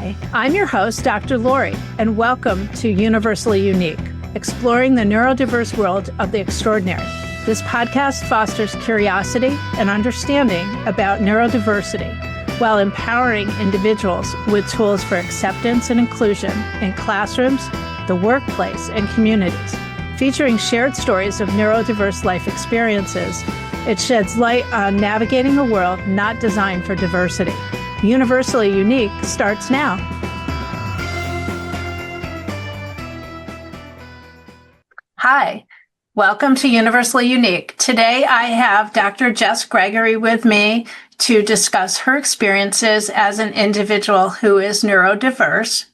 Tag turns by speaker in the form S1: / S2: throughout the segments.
S1: Hi, I'm your host, Dr. Lori, and welcome to Universally Unique, exploring the neurodiverse world of the extraordinary. This podcast fosters curiosity and understanding about neurodiversity while empowering individuals with tools for acceptance and inclusion in classrooms, the workplace, and communities. Featuring shared stories of neurodiverse life experiences, it sheds light on navigating a world not designed for diversity. Universally Unique starts now. Hi, welcome to Universally Unique. Today I have Dr. Jess Gregory with me to discuss her experiences as an individual who is neurodiverse.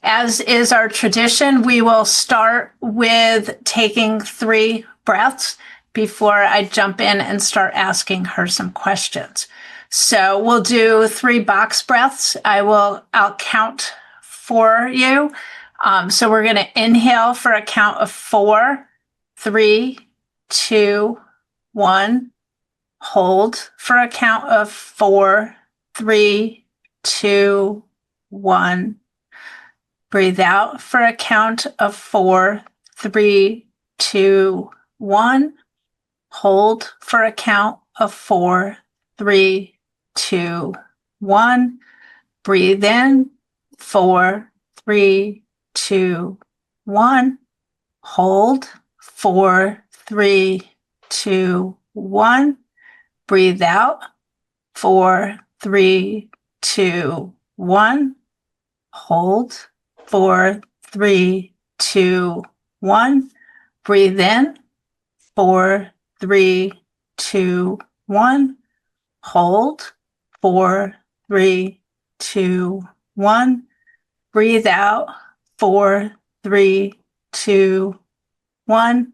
S1: As is our tradition, we will start with taking 3 breaths before I jump in and start asking her some questions. So we'll do 3 box breaths. I'll count for you. So we're going to inhale for a count of 4, 3, 2, 1. Hold for a count of 4, 3, 2, 1. Breathe out for a count of 4, 3, 2, 1. Hold for a count of 4, 3, 2, 1. Breathe in, 4, 3, 2, 1. Hold, 4, 3, 2, 1. Breathe out, 4, 3, 2, 1. Hold, 4, 3, 2, 1. Breathe in, 4, 3, 2, 1. Hold, 4, 3, 2, 1. Breathe out, 4, 3, 2, 1.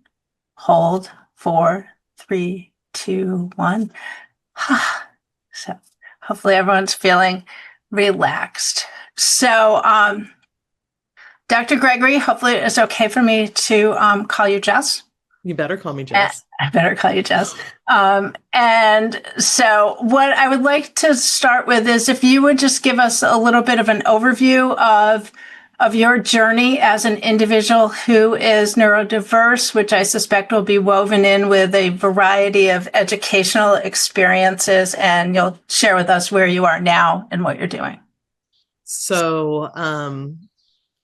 S1: Hold, 4, 3, 2, 1. So hopefully everyone's feeling relaxed. So, Dr. Gregory, hopefully it's okay for me to call you Jess.
S2: You better call me Jess.
S1: I better call you Jess. And so what I would like to start with is if you would just give us a little bit of an overview of your journey as an individual who is neurodiverse, which I suspect will be woven in with a variety of educational experiences, and you'll share with us where you are now and what you're doing.
S2: So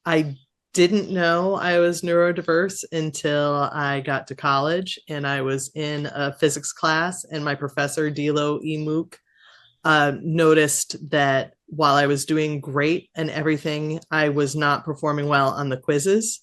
S2: I didn't know I was neurodiverse until I got to college, and I was in a physics class, and my professor, Dilo Imuk, noticed that while I was doing great and everything, I was not performing well on the quizzes.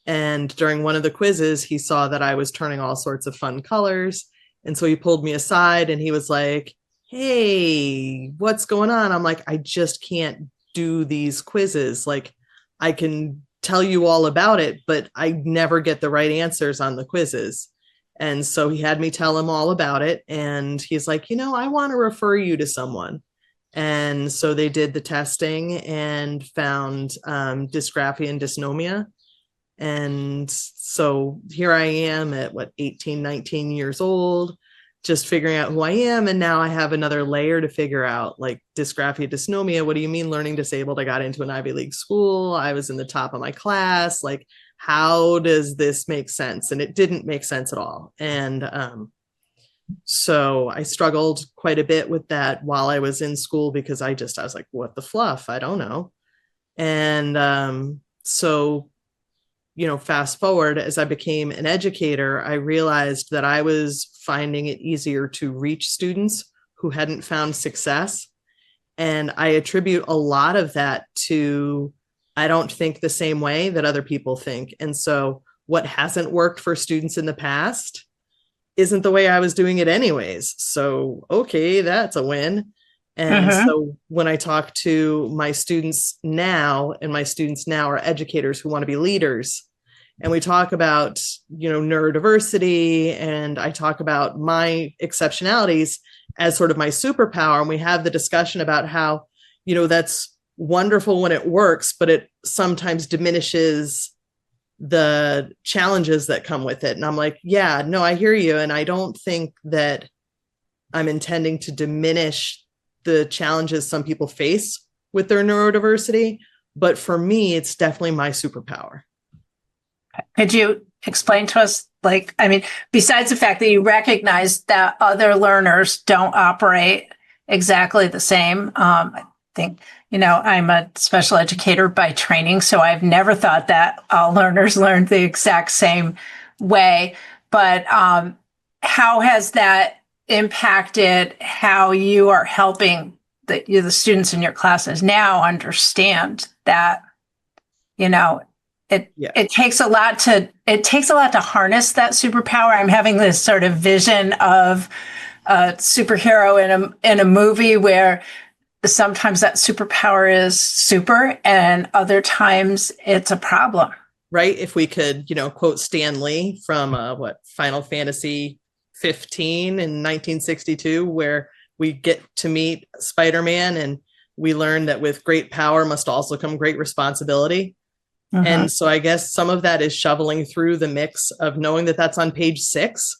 S2: And during one of the quizzes, he saw that I was turning all sorts of fun colors. And so he pulled me aside and he was like, "Hey, what's going on?" I'm like, "I just can't do these quizzes. Like, I can tell you all about it, but I never get the right answers on the quizzes." And so he had me tell him all about it. And he's like, "I want to refer you to someone." And so they did the testing and found dysgraphia and dysnomia. And so here I am at 18, 19 years old, just figuring out who I am. And now I have another layer to figure out, like dysgraphia, dysnomia. What do you mean learning disabled? I got into an Ivy League school. I was in the top of my class. Like, how does this make sense? And it didn't make sense at all. And so I struggled quite a bit with that while I was in school, because I was like, what the fluff? I don't know. And so fast forward, as I became an educator, I realized that I was finding it easier to reach students who hadn't found success. And I attribute a lot of that to, I don't think the same way that other people think. And so what hasn't worked for students in the past isn't the way I was doing it anyways. So, okay, that's a win. And so when I talk to my students now, and my students now are educators who want to be leaders, and we talk about, neurodiversity, and I talk about my exceptionalities as sort of my superpower. And we have the discussion about how, that's wonderful when it works, but it sometimes diminishes the challenges that come with it. And I'm like, yeah, no, I hear you. And I don't think that I'm intending to diminish the challenges some people face with their neurodiversity. But for me, it's definitely my superpower.
S1: Could you explain to us, besides the fact that you recognize that other learners don't operate exactly the same? I think, I'm a special educator by training, so I've never thought that all learners learn the exact same way. But how has that impacted how you are helping the students in your classes now understand that, it takes a lot to harness that superpower? I'm having this sort of vision of a superhero in a movie where sometimes that superpower is super and other times it's a problem.
S2: Right. If we could, quote Stan Lee from Final Fantasy 15 in 1962, where we get to meet Spider-Man and we learn that with great power must also come great responsibility. Mm-hmm. And so I guess some of that is shoveling through the mix of knowing that that's on page 6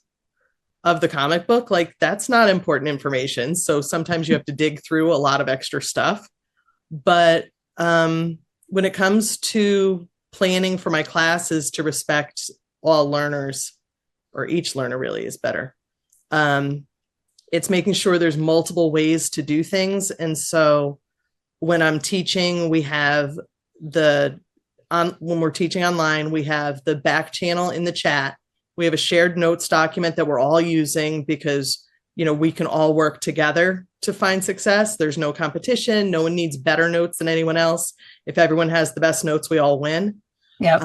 S2: of the comic book. Like, that's not important information. So sometimes you have to dig through a lot of extra stuff. But when it comes to planning for my classes to respect all learners, or each learner really is better. It's making sure there's multiple ways to do things. And so when I'm teaching, we have when we're teaching online, we have the back channel in the chat. We have a shared notes document that we're all using because, we can all work together to find success. There's no competition. No one needs better notes than anyone else. If everyone has the best notes, we all win.
S1: Yeah.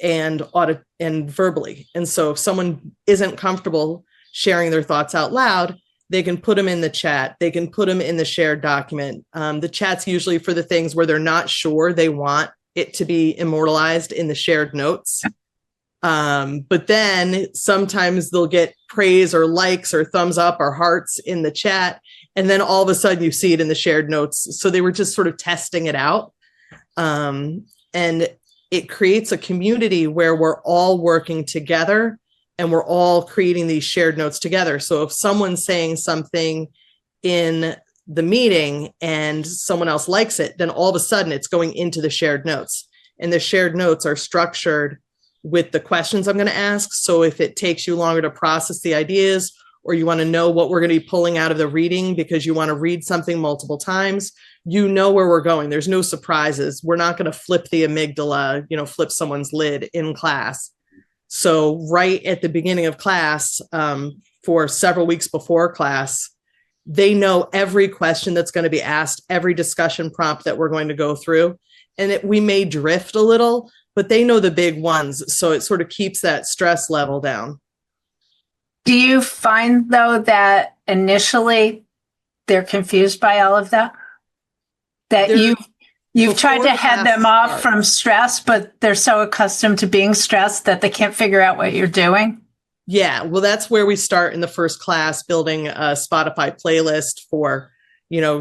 S2: And verbally. And so if someone isn't comfortable sharing their thoughts out loud, they can put them in the chat. They can put them in the shared document. The chat's usually for the things where they're not sure they want it to be immortalized in the shared notes. But then sometimes they'll get praise or likes or thumbs up or hearts in the chat. And then all of a sudden you see it in the shared notes. So they were just sort of testing it out. And it creates a community where we're all working together and we're all creating these shared notes together. So if someone's saying something in the meeting and someone else likes it, then all of a sudden it's going into the shared notes. And the shared notes are structured with the questions I'm going to ask. So if it takes you longer to process the ideas, or you want to know what we're going to be pulling out of the reading because you want to read something multiple times, you know where we're going. There's no surprises. We're not going to flip the amygdala, flip someone's lid in class. So right at the beginning of class, for several weeks before class, they know every question that's going to be asked, every discussion prompt that we're going to go through. And we may drift a little, but they know the big ones. So it sort of keeps that stress level down.
S1: Do you find, though, that initially they're confused by all of that? That you've tried to head them off from stress, but they're so accustomed to being stressed that they can't figure out what you're doing?
S2: Yeah, well, that's where we start in the first class, building a Spotify playlist for,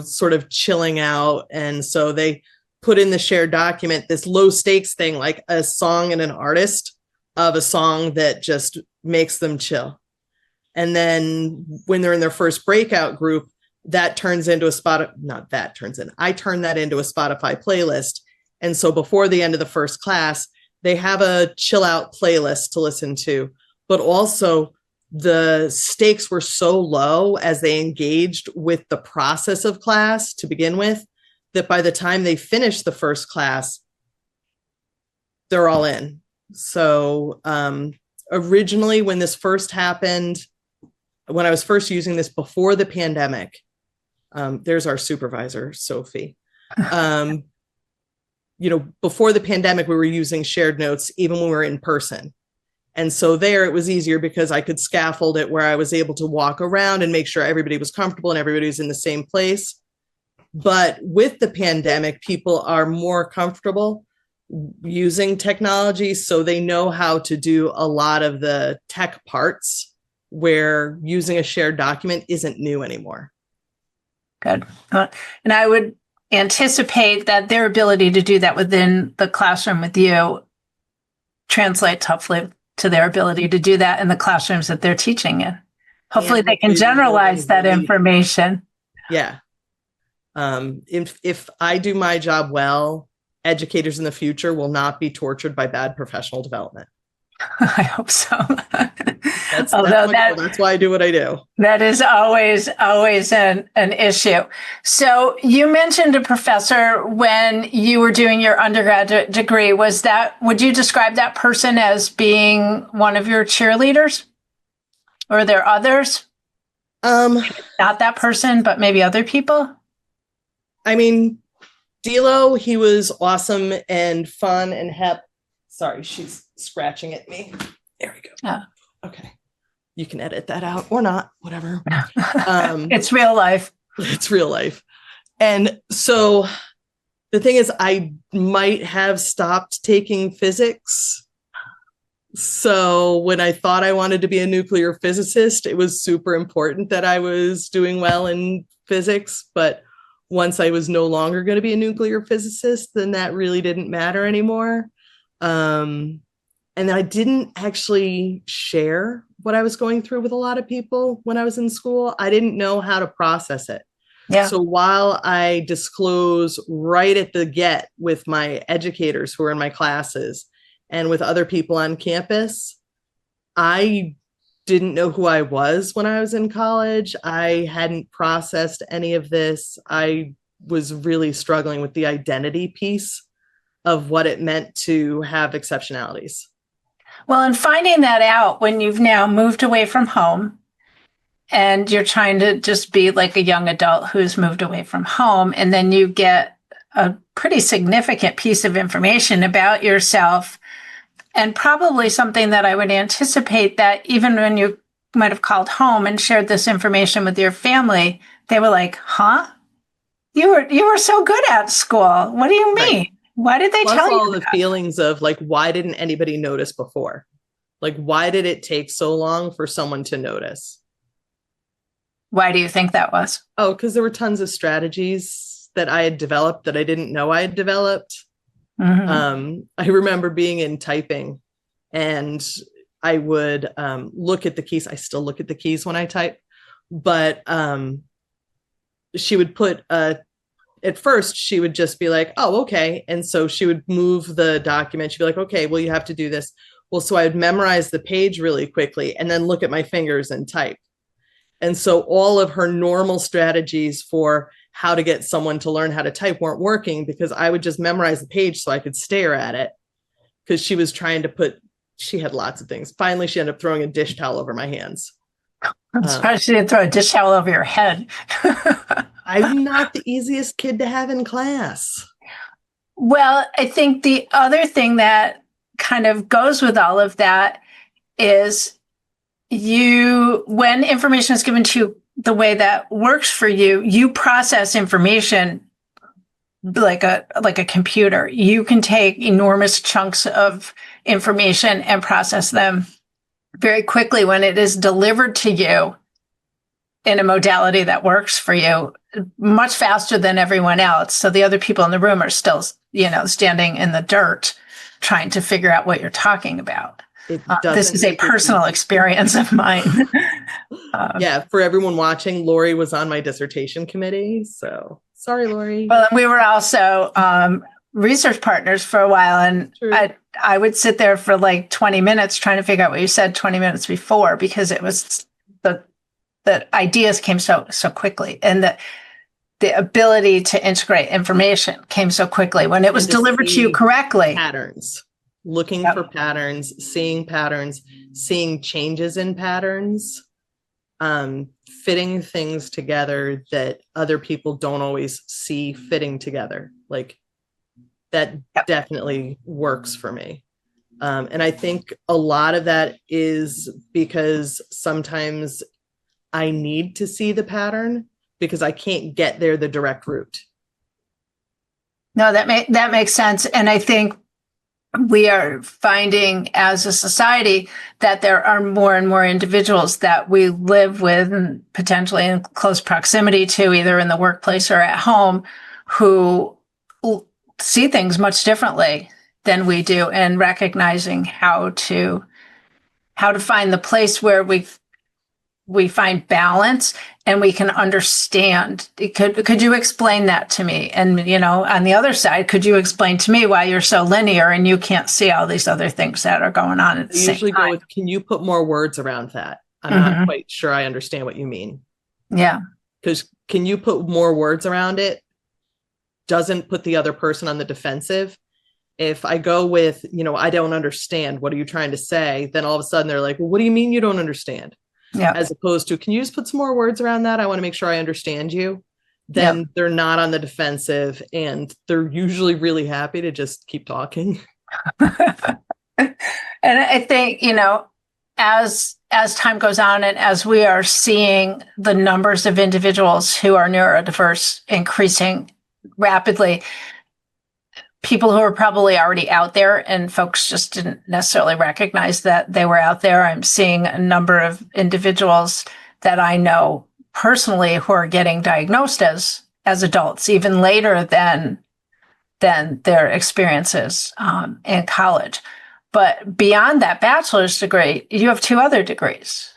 S2: sort of chilling out. And so they put in the shared document this low stakes thing, like a song and an artist of a song that just makes them chill. And then when they're in their first breakout group, that turns into I turn that into a Spotify playlist. And so before the end of the first class, they have a chill out playlist to listen to. But also the stakes were so low as they engaged with the process of class to begin with, that by the time they finish the first class, they're all in. So originally, when this first happened, when I was first using this before the pandemic, there's our supervisor, Sophie. Before the pandemic, we were using shared notes even when we were in person. And so there it was easier because I could scaffold it where I was able to walk around and make sure everybody was comfortable and everybody was in the same place. But with the pandemic, people are more comfortable using technology, so they know how to do a lot of the tech parts where using a shared document isn't new anymore.
S1: Good. And I would anticipate that their ability to do that within the classroom with you translates hopefully to their ability to do that in the classrooms that they're teaching in. Hopefully they can generalize that information.
S2: Yeah. If I do my job well, educators in the future will not be tortured by bad professional development.
S1: I hope so.
S2: That's why I do what I do.
S1: That is always an issue. So you mentioned a professor when you were doing your undergraduate degree. Would you describe that person as being one of your cheerleaders? Or are there others? Not that person, but maybe other people?
S2: I mean, D'Lo, he was awesome and fun and hep. Sorry, she's scratching at me. There we go.
S1: Oh.
S2: Okay. You can edit that out or not, whatever.
S1: It's real life.
S2: It's real life. And so the thing is, I might have stopped taking physics. So when I thought I wanted to be a nuclear physicist, it was super important that I was doing well in physics. But once I was no longer going to be a nuclear physicist, then that really didn't matter anymore. And I didn't actually share what I was going through with a lot of people when I was in school. I didn't know how to process it.
S1: Yeah.
S2: So while I disclose right at the get with my educators who are in my classes and with other people on campus, I didn't know who I was when I was in college. I hadn't processed any of this. I was really struggling with the identity piece of what it meant to have exceptionalities.
S1: Well, and finding that out when you've now moved away from home and you're trying to just be like a young adult who's moved away from home, and then you get a pretty significant piece of information about yourself, and probably something that I would anticipate that even when you might have called home and shared this information with your family, they were like, huh? You were so good at school. What do you mean? Right. Why did they tell you
S2: all the feelings of like, why didn't anybody notice before? Like, why did it take so long for someone to notice?
S1: Why do you think that was?
S2: Oh, because there were tons of strategies that I had developed that I didn't know I had developed. Mm-hmm. I remember being in typing and I would look at the keys. I still look at the keys when I type, but she would put at first she would just be like, oh, okay. And so she would move the document. She'd be like, okay, well, you have to do this. Well, so I would memorize the page really quickly and then look at my fingers and type. And so all of her normal strategies for how to get someone to learn how to type weren't working because I would just memorize the page so I could stare at it, because she was trying to she had lots of things. Finally, she ended up throwing a dish towel over my hands.
S1: I'm surprised she didn't throw a dish towel over your head.
S2: I'm not the easiest kid to have in class.
S1: Well, I think the other thing that kind of goes with all of that is when information is given to you the way that works for you, you process information like a computer. You can take enormous chunks of information and process them very quickly when it is delivered to you in a modality that works for you, much faster than everyone else. So the other people in the room are still, standing in the dirt trying to figure out what you're talking about. This is a personal experience of mine.
S2: Yeah, for everyone watching, Lori was on my dissertation committee. So sorry, Lori.
S1: Well, we were also research partners for a while, and I would sit there for like 20 minutes trying to figure out what you said 20 minutes before, because it was the ideas came so quickly, and the ability to integrate information came so quickly when it was delivered to you correctly.
S2: Patterns. Looking for patterns, seeing changes in patterns, fitting things together that other people don't always see fitting together. Like that definitely works for me. And I think a lot of that is because sometimes I need to see the pattern because I can't get there the direct route.
S1: No, that makes sense. And I think we are finding as a society that there are more and more individuals that we live with and potentially in close proximity to, either in the workplace or at home, who see things much differently than we do, and recognizing how to find the place where we we find balance and we can understand. Could you explain that to me? And, on the other side, could you explain to me why you're so linear and you can't see all these other things that are going on at the same
S2: usually
S1: time?
S2: go with, can you put more words around that? I'm not quite sure I understand what you mean.
S1: Yeah.
S2: Because can you put more words around it? Doesn't put the other person on the defensive. If I go with, I don't understand, what are you trying to say? Then all of a sudden they're like, well, what do you mean you don't understand?
S1: Yeah.
S2: As opposed to, can you just put some more words around that? I want to make sure I understand you. Then they're not on the defensive, and they're usually really happy to just keep talking.
S1: And I think, as time goes on and as we are seeing the numbers of individuals who are neurodiverse increasing rapidly, people who are probably already out there and folks just didn't necessarily recognize that they were out there. I'm seeing a number of individuals that I know personally who are getting diagnosed as adults, even later than their experiences in college. But beyond that bachelor's degree, you have 2 other degrees.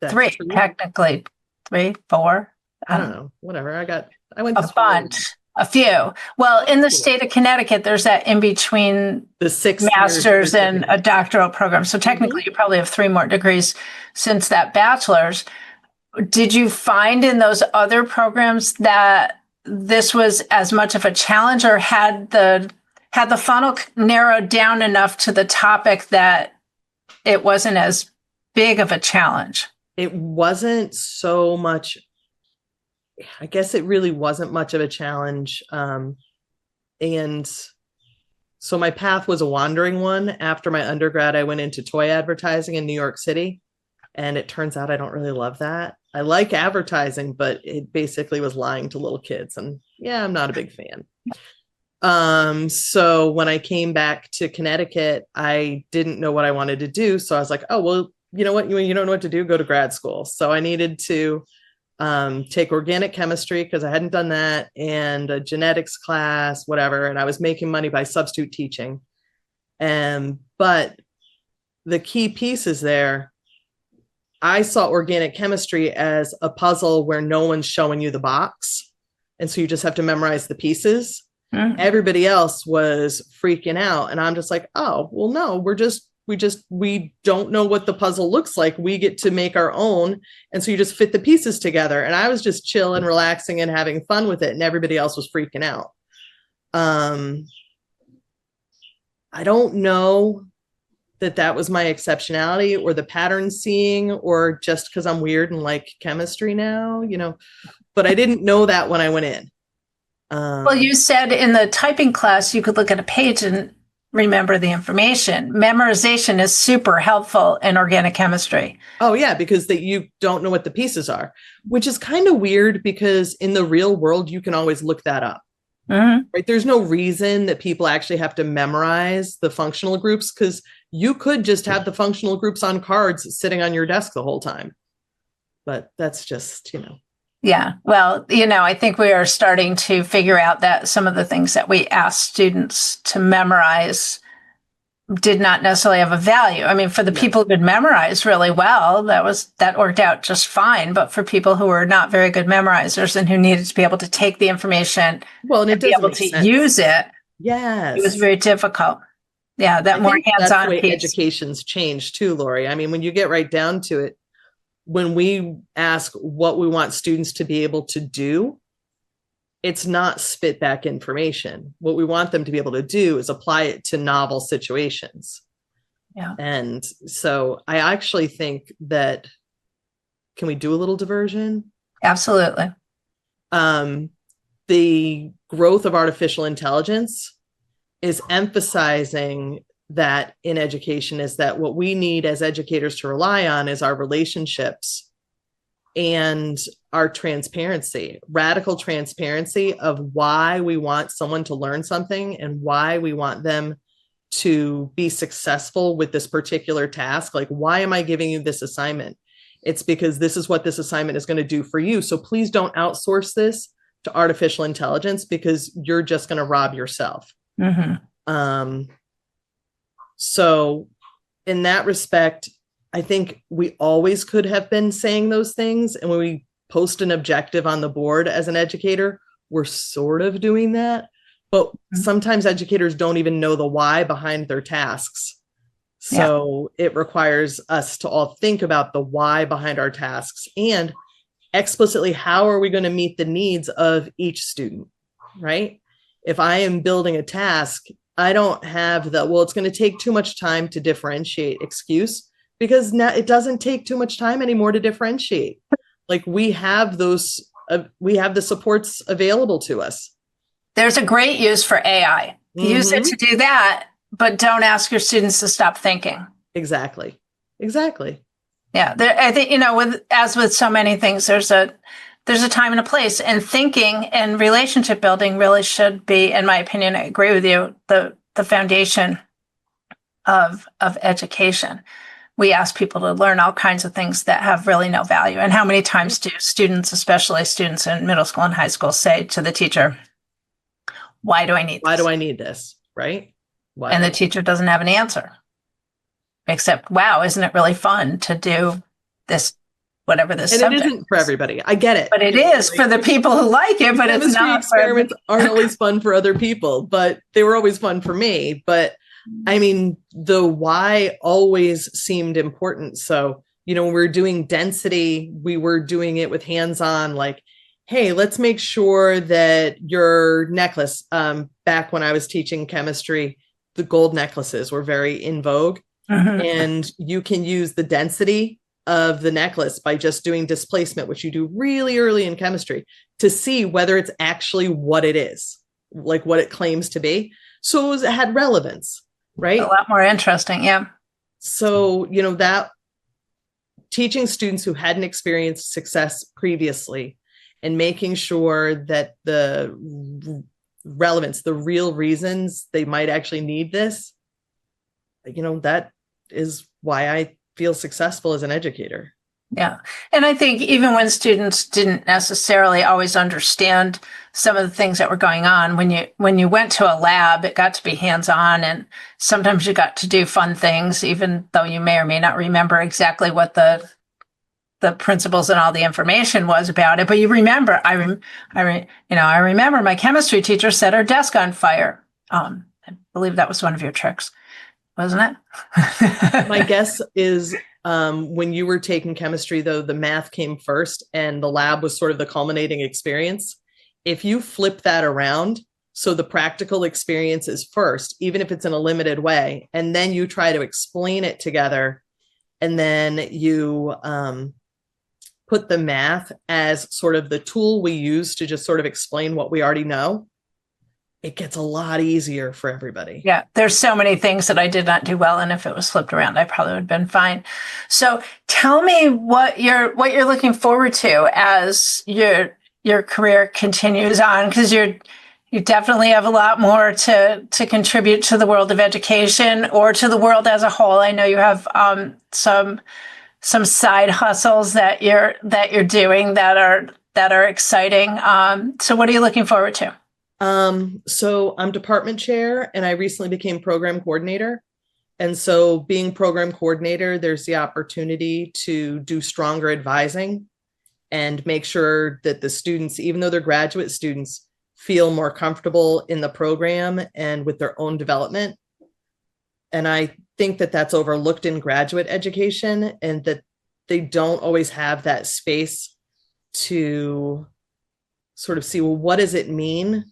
S2: That's
S1: three,
S2: true.
S1: technically. 3, 4.
S2: I don't know. Whatever. I went to
S1: a
S2: school.
S1: bunch. A few. Well, in the state of Connecticut, there's that in between
S2: the 6
S1: master's and a doctoral program. So technically, you probably have 3 more degrees since that bachelor's. Did you find in those other programs that this was as much of a challenge, or had the funnel narrowed down enough to the topic that it wasn't as big of a challenge?
S2: It wasn't so much. I guess it really wasn't much of a challenge. And so my path was a wandering one. After my undergrad, I went into toy advertising in New York City. And it turns out I don't really love that. I like advertising, but it basically was lying to little kids. And yeah, I'm not a big fan. So when I came back to Connecticut, I didn't know what I wanted to do. So I was like, oh, well, you know what? You don't know what to do, go to grad school. So I needed to take organic chemistry because I hadn't done that, and a genetics class, whatever. And I was making money by substitute teaching. But the key piece is there. I saw organic chemistry as a puzzle where no one's showing you the box. And so you just have to memorize the pieces. Everybody else was freaking out. And I'm just like, oh, well, no, we don't know what the puzzle looks like. We get to make our own. And so you just fit the pieces together. And I was just chill and relaxing and having fun with it. And everybody else was freaking out. I don't know that was my exceptionality or the pattern seeing, or just because I'm weird and like chemistry now, but I didn't know that when I went in.
S1: Well, you said in the typing class, you could look at a page and remember the information. Memorization is super helpful in organic chemistry.
S2: Oh yeah, because you don't know what the pieces are, which is kind of weird because in the real world, you can always look that up. Right? There's no reason that people actually have to memorize the functional groups, because you could just have the functional groups on cards sitting on your desk the whole time. But that's just,
S1: Yeah. Well, I think we are starting to figure out that some of the things that we ask students to memorize did not necessarily have a value. I mean, for the people who could memorize really well, that worked out just fine. But for people who were not very good memorizers and who needed to be able to take the information and be able to use it, it was very difficult. Yeah, that more hands-on
S2: that's the way
S1: piece.
S2: Education's changed too, Lori. I mean, when you get right down to it, when we ask what we want students to be able to do, it's not spit back information. What we want them to be able to do is apply it to novel situations.
S1: Yeah.
S2: And so I actually think that, can we do a little diversion?
S1: Absolutely.
S2: The growth of artificial intelligence is emphasizing that in education, is that what we need as educators to rely on is our relationships and our transparency, radical transparency of why we want someone to learn something and why we want them to be successful with this particular task. Like, why am I giving you this assignment? It's because this is what this assignment is going to do for you. So please don't outsource this to artificial intelligence, because you're just going to rob yourself. So in that respect, I think we always could have been saying those things. And when we post an objective on the board as an educator, we're sort of doing that. But sometimes educators don't even know the why behind their tasks. So it requires us to all think about the why behind our tasks and explicitly, how are we going to meet the needs of each student, right? If I am building a task, I don't have the, well, it's going to take too much time to differentiate excuse, because now it doesn't take too much time anymore to differentiate. Like we have those, we have the supports available to us.
S1: There's a great use for AI. Use it to do that, but don't ask your students to stop thinking.
S2: Exactly.
S1: Yeah, I think, as with so many things, there's a time and a place, and thinking and relationship building really should be, in my opinion, I agree with you, the foundation of education. We ask people to learn all kinds of things that have really no value. And how many times do students, especially students in middle school and high school, say to the teacher, why do I need this?
S2: Why do I need this? Right? Why?
S1: And the teacher doesn't have an answer. Except, wow, isn't it really fun to do this, whatever this subject
S2: it isn't for everybody. I get it.
S1: But it is for the people who like it, but it's not.
S2: Experiments aren't always fun for other people, but they were always fun for me. But I mean, the why always seemed important. So, when we're doing density, we were doing it with hands-on, like, hey, let's make sure that your necklace, back when I was teaching chemistry, the gold necklaces were very in vogue. And you can use the density of the necklace by just doing displacement, which you do really early in chemistry, to see whether it's actually what it is, like what it claims to be. So it had relevance, right?
S1: A lot more interesting. Yeah.
S2: So, that teaching students who hadn't experienced success previously and making sure that the relevance, the real reasons they might actually need this, that is why I feel successful as an educator.
S1: Yeah. And I think even when students didn't necessarily always understand some of the things that were going on, when you went to a lab, it got to be hands-on, and sometimes you got to do fun things, even though you may or may not remember exactly what the principles and all the information was about it. But you remember, I remember my chemistry teacher set our desk on fire. I believe that was one of your tricks, wasn't it?
S2: My guess is when you were taking chemistry, though, the math came first and the lab was sort of the culminating experience. If you flip that around, so the practical experience is first, even if it's in a limited way, and then you try to explain it together, and then you put the math as sort of the tool we use to just sort of explain what we already know, it gets a lot easier for everybody.
S1: Yeah, there's so many things that I did not do well, and if it was flipped around, I probably would have been fine. So tell me what you're looking forward to as your career continues on, because you definitely have a lot more to contribute to the world of education or to the world as a whole. I know you have some side hustles that you're doing that are exciting. So what are you looking forward to?
S2: So I'm department chair, and I recently became program coordinator. And so being program coordinator, there's the opportunity to do stronger advising and make sure that the students, even though they're graduate students, feel more comfortable in the program and with their own development. And I think that that's overlooked in graduate education, and that they don't always have that space to sort of see, well, what does it mean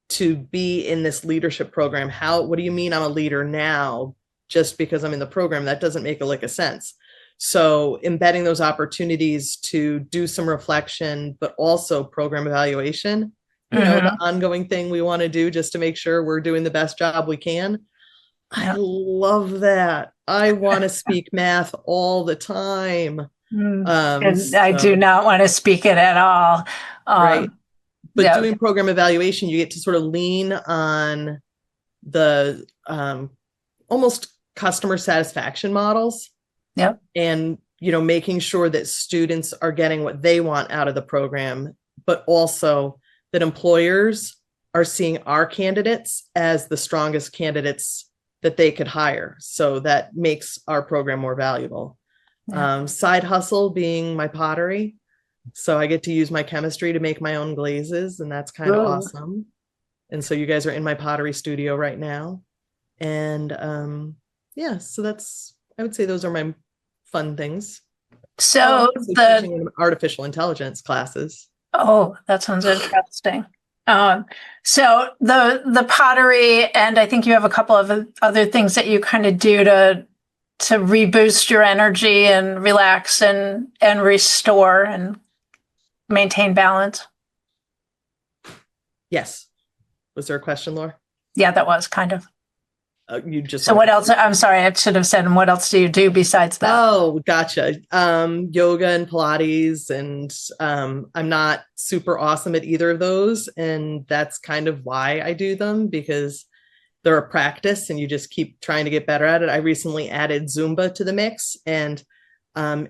S2: to be in this leadership program? What do you mean I'm a leader now just because I'm in the program? That doesn't make a lick of sense. So embedding those opportunities to do some reflection, but also program evaluation, the ongoing thing we want to do just to make sure we're doing the best job we can. I love that. I want to speak math all the time.
S1: And I do not want to speak it at all.
S2: Right. But doing program evaluation, you get to sort of lean on the almost customer satisfaction models.
S1: Yep.
S2: And, making sure that students are getting what they want out of the program, but also that employers are seeing our candidates as the strongest candidates that they could hire. So that makes our program more valuable. Side hustle being my pottery. So I get to use my chemistry to make my own glazes, and that's kind of awesome. And so you guys are in my pottery studio right now. And so I would say those are my fun things.
S1: So
S2: teaching artificial intelligence classes.
S1: Oh, that sounds interesting. So the pottery, and I think you have a couple of other things that you kind of do to reboost your energy and relax and restore and maintain balance.
S2: Yes. Was there a question, Laura?
S1: Yeah, that was kind of.
S2: You just.
S1: So what else? I'm sorry, I should have said. And what else do you do besides that?
S2: Oh, gotcha. Yoga and Pilates, and I'm not super awesome at either of those, and that's kind of why I do them, because they're a practice, and you just keep trying to get better at it. I recently added Zumba to the mix, and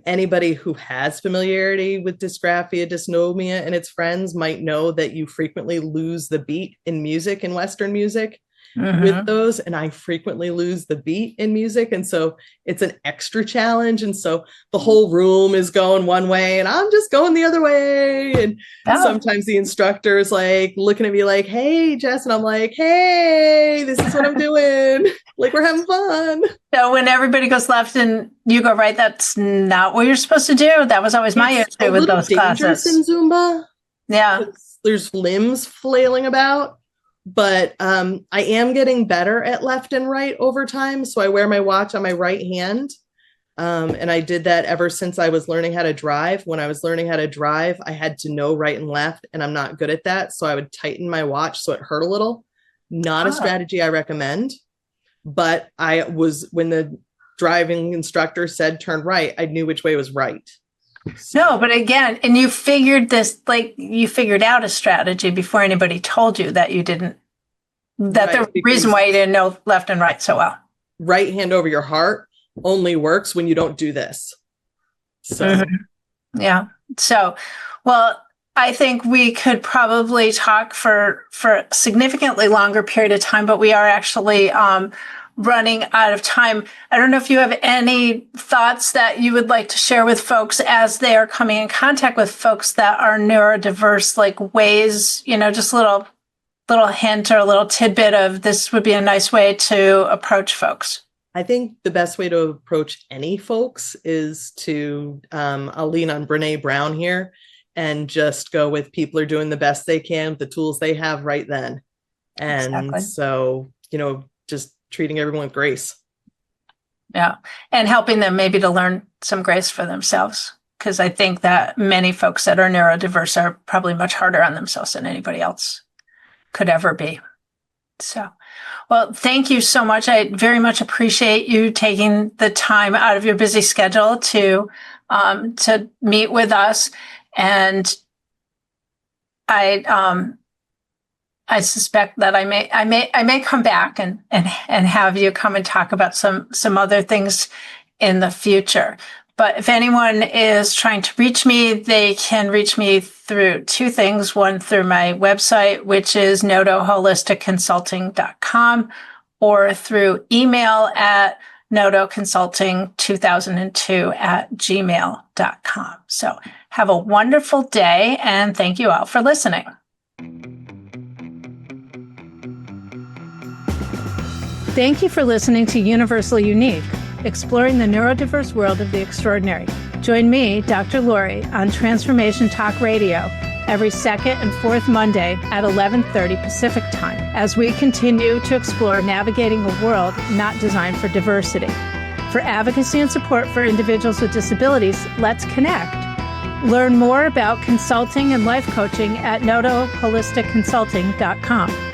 S2: anybody who has familiarity with dysgraphia, dysnomia, and its friends might know that you frequently lose the beat in music, in Western music. With those, and I frequently lose the beat in music, and so it's an extra challenge, and so the whole room is going one way and I'm just going the other way, and sometimes the instructor is like looking at me like, hey Jess, and I'm like, hey, this is what I'm doing. Like, we're having fun. So
S1: when everybody goes left and you go right, that's not what you're supposed to do. That was always my issue with those classes.
S2: In Zumba,
S1: yeah,
S2: there's limbs flailing about. But I am getting better at left and right over time. So I wear my watch on my right hand. And I did that ever since I was learning how to drive. When I was learning how to drive, I had to know right and left, and I'm not good at that. So I would tighten my watch so it hurt a little. Not a strategy I recommend. But when the driving instructor said turn right, I knew which way was right. So.
S1: No, but again, and you figured out a strategy before anybody told you that you didn't, the reason why you didn't know left and right so well.
S2: Right hand over your heart only works when you don't do this. So,
S1: yeah. So, well, I think we could probably talk for a significantly longer period of time, but we are actually, running out of time. I don't know if you have any thoughts that you would like to share with folks as they are coming in contact with folks that are neurodiverse, like ways, just a little hint or a little tidbit of this would be a nice way to approach folks.
S2: I think the best way to approach any folks is to, I'll lean on Brene Brown here and just go with people are doing the best they can with the tools they have right then. And so, just treating everyone with grace.
S1: Yeah. And helping them maybe to learn some grace for themselves. Because I think that many folks that are neurodiverse are probably much harder on themselves than anybody else could ever be. So, well, thank you so much. I very much appreciate you taking the time out of your busy schedule to meet with us. And I suspect that I may come back and have you come and talk about some other things in the future. But if anyone is trying to reach me, they can reach me through two things. One, through my website, which is notoholisticconsulting.com, or through email at notoconsulting2002@gmail.com. So have a wonderful day, and thank you all for listening. Thank you for listening to Universally Unique, exploring the neurodiverse world of the extraordinary. Join me, Dr. Lori, on Transformation Talk Radio every second and fourth Monday at 11:30 Pacific Time as we continue to explore navigating a world not designed for diversity. For advocacy and support for individuals with disabilities, let's connect. Learn more about consulting and life coaching at notoholisticconsulting.com.